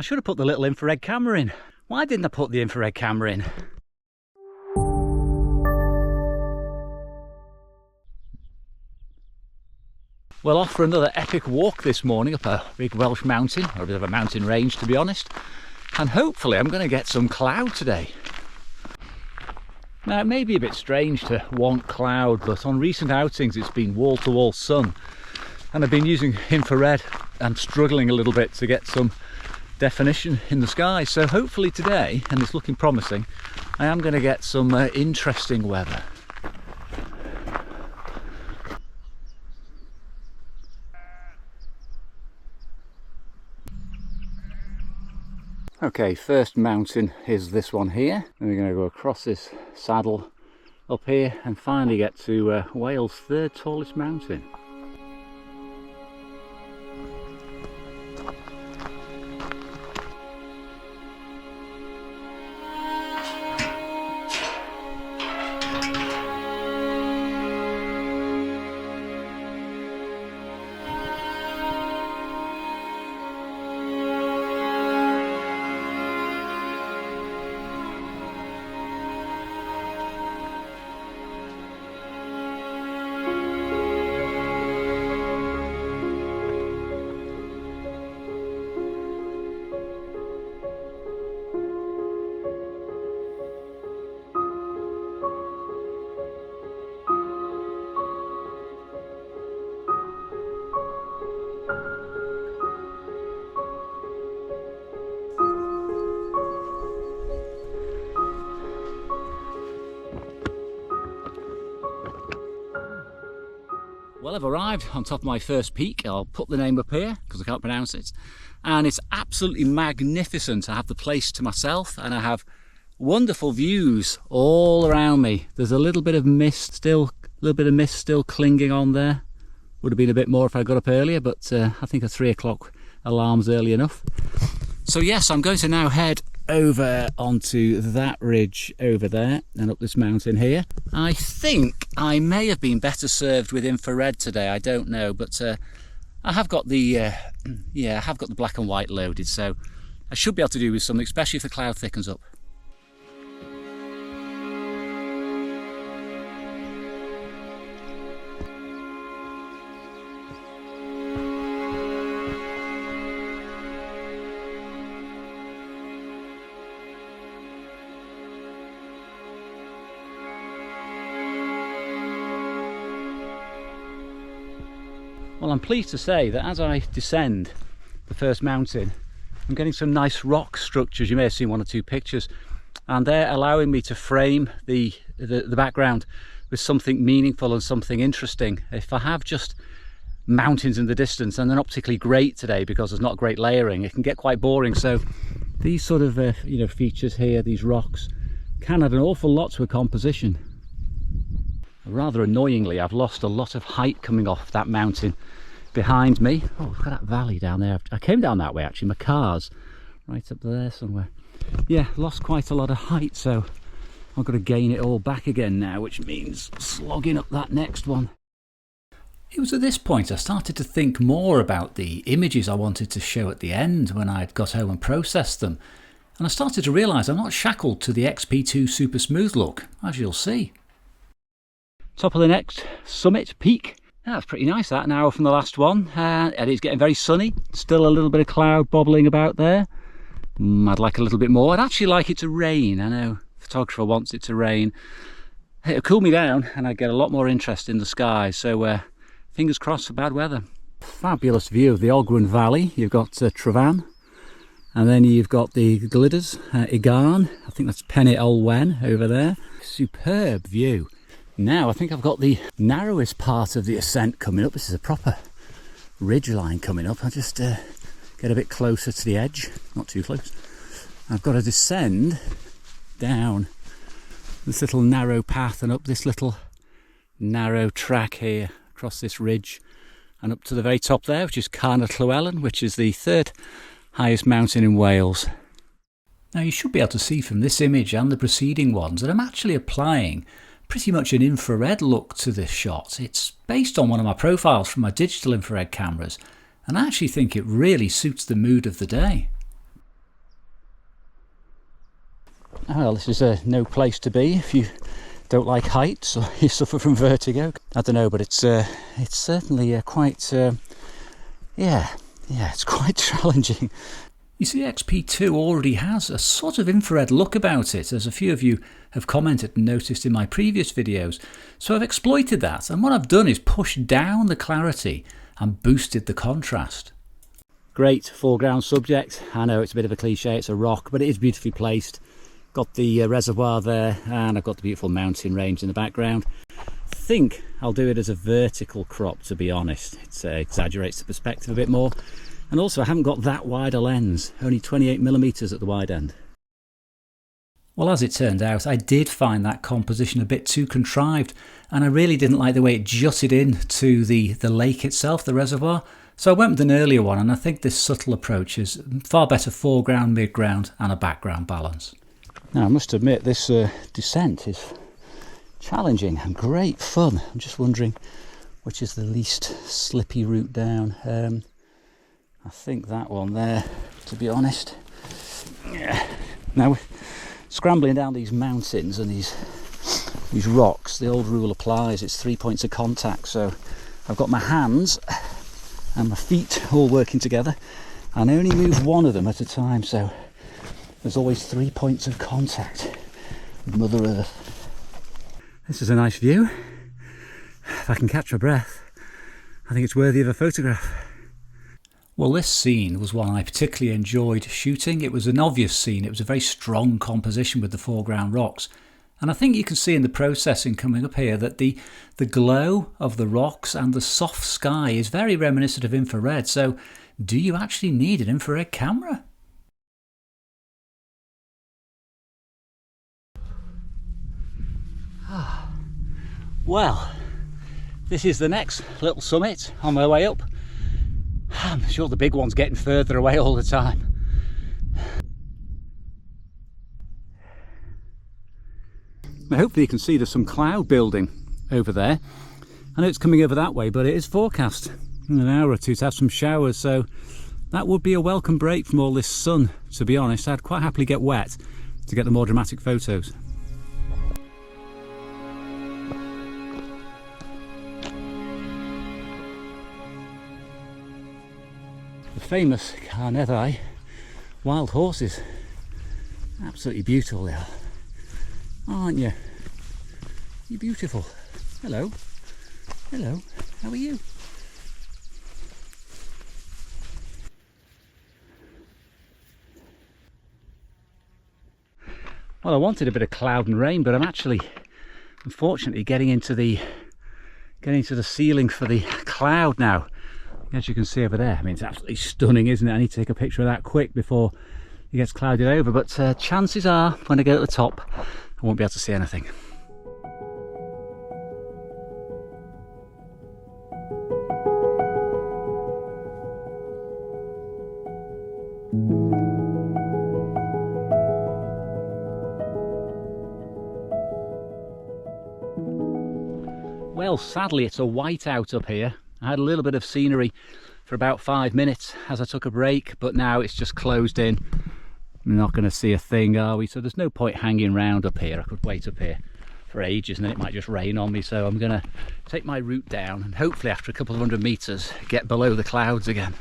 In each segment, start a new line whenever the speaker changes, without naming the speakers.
I should have put the little infrared camera in. Why didn't I put the infrared camera in? Well, off for another epic walk this morning up a big Welsh mountain, or a bit of a mountain range to be honest. And hopefully I'm going to get some cloud today. Now it may be a bit strange to want cloud, but on recent outings it's been wall-to-wall sun. And I've been using infrared and struggling a little bit to get some definition in the sky. So hopefully today, and it's looking promising, I am going to get some interesting weather. Okay, first mountain is this one here, and we're going to go across this saddle up here and finally get to Wales' third tallest mountain. Well, I've arrived on top of my first peak. I'll put the name up here because I can't pronounce it. And it's absolutely magnificent. I have the place to myself and I have wonderful views all around me. There's a little bit of mist still, clinging on there. Would have been a bit more if I got up earlier, but I think a 3 o'clock alarm's early enough. So yes, I'm going to now head over onto that ridge over there and up this mountain here. I think I may have been better served with infrared today, I don't know, but I have got the I have got the black and white loaded, so I should be able to do with something, especially if the cloud thickens up. Well, I'm pleased to say that as I descend the first mountain, I'm getting some nice rock structures. You may have seen one or two pictures, and they're allowing me to frame the background with something meaningful and something interesting. If I have just mountains in the distance, and they're not particularly great today because there's not great layering, it can get quite boring. So these sort of features here, these rocks, can add an awful lot to a composition. Rather annoyingly, I've lost a lot of height coming off that mountain behind me. Oh, look at that valley down there. I came down that way actually, my car's right up there somewhere. Yeah, lost quite a lot of height, so I've got to gain it all back again now, which means slogging up that next one. It was at this point I started to think more about the images I wanted to show at the end when I'd got home and processed them. And I started to realise I'm not shackled to the XP2 Super Smooth look, as you'll see. Top of the next summit peak. That's pretty nice, that, an hour from the last one, and it's getting very sunny. Still a little bit of cloud bobbling about there. I'd like a little bit more. I'd actually like it to rain. I know the photographer wants it to rain. It'll cool me down and I'd get a lot more interest in the sky, so fingers crossed for bad weather. Fabulous view of the Ogwen Valley. You've got Trevan, and then you've got the Gliders, Igarn, I think that's Penny Olwen over there. Superb view. Now I think I've got the narrowest part of the ascent coming up. This is a proper ridge line coming up. I'll just get a bit closer to the edge, not too close. I've got to descend down this little narrow path and up this little narrow track here across this ridge and up to the very top there, which is Carn Llywelyn, which is the third highest mountain in Wales. Now you should be able to see from this image and the preceding ones that I'm actually applying pretty much an infrared look to this shot. It's based on one of my profiles from my digital infrared cameras, and I actually think it really suits the mood of the day. Well, this is no place to be if you don't like heights or you suffer from vertigo. I don't know, but it's certainly quite it's quite challenging. You see, XP2 already has a sort of infrared look about it, as a few of you have commented and noticed in my previous videos. So I've exploited that, and what I've done is pushed down the clarity and boosted the contrast. Great foreground subject. I know it's a bit of a cliche, it's a rock, but it is beautifully placed. Got the reservoir there, and I've got the beautiful mountain range in the background. I think I'll do it as a vertical crop, to be honest. It exaggerates the perspective a bit more. And also I haven't got that wide a lens, only 28mm at the wide end. Well, as it turned out, I did find that composition a bit too contrived, and I really didn't like the way it jutted in to the lake itself, the reservoir. So I went with an earlier one, and I think this subtle approach is far better foreground, midground and a background balance. Now I must admit this descent is challenging and great fun. I'm just wondering which is the least slippy route down. I think that one there, to be honest. Yeah. Now, scrambling down these mountains and these rocks, the old rule applies. It's 3 points of contact. So I've got my hands and my feet all working together, and I only move one of them at a time. So there's always 3 points of contact with Mother Earth. This is a nice view. If I can catch my breath, I think it's worthy of a photograph. Well, this scene was one I particularly enjoyed shooting. It was an obvious scene. It was a very strong composition with the foreground rocks. And I think you can see in the processing coming up here that the glow of the rocks and the soft sky is very reminiscent of infrared. So do you actually need an infrared camera? Well, this is the next little summit on my way up. I'm sure the big one's getting further away all the time. Now hopefully you can see there's some cloud building over there. I know it's coming over that way, but it is forecast in an hour or two to have some showers, so that would be a welcome break from all this sun, to be honest. I'd quite happily get wet to get the more dramatic photos. Famous Carnevi wild horses. Absolutely beautiful they are, aren't you? You're beautiful. Hello. Hello. How are you? Well, I wanted a bit of cloud and rain, but I'm actually, unfortunately, getting into the ceiling for the cloud now. As you can see over there, I mean, it's absolutely stunning, isn't it? I need to take a picture of that quick before it gets clouded over, but chances are when I get at the top I won't be able to see anything. Well, sadly it's a whiteout up here. I had a little bit of scenery for about 5 minutes as I took a break, but now it's just closed in. We're not going to see a thing, are we? So there's no point hanging around up here. I could wait up here for ages and then it might just rain on me. So I'm going to take my route down and hopefully after a couple of 100 meters get below the clouds again.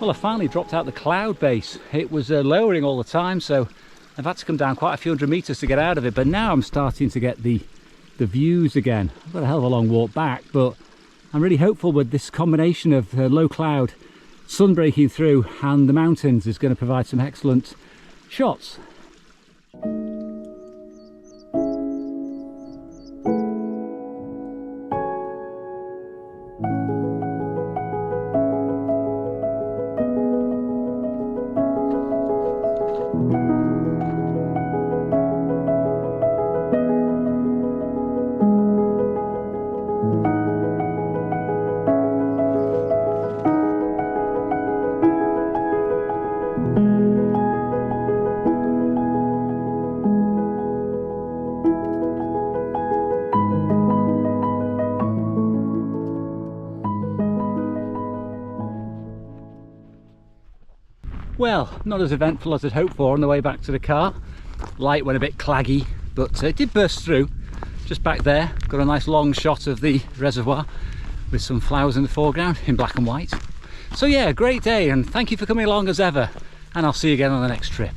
Well, I finally dropped out the cloud base. It was lowering all the time, so I've had to come down quite a few 100 meters to get out of it, but now I'm starting to get the views again. I've got a hell of a long walk back, but I'm really hopeful with this combination of low cloud, sun breaking through and the mountains is going to provide some excellent shots. Well, not as eventful as I'd hoped for on the way back to the car. Light went a bit claggy, but it did burst through. Just back there, got a nice long shot of the reservoir with some flowers in the foreground in black and white. So yeah, great day, and thank you for coming along as ever, and I'll see you again on the next trip.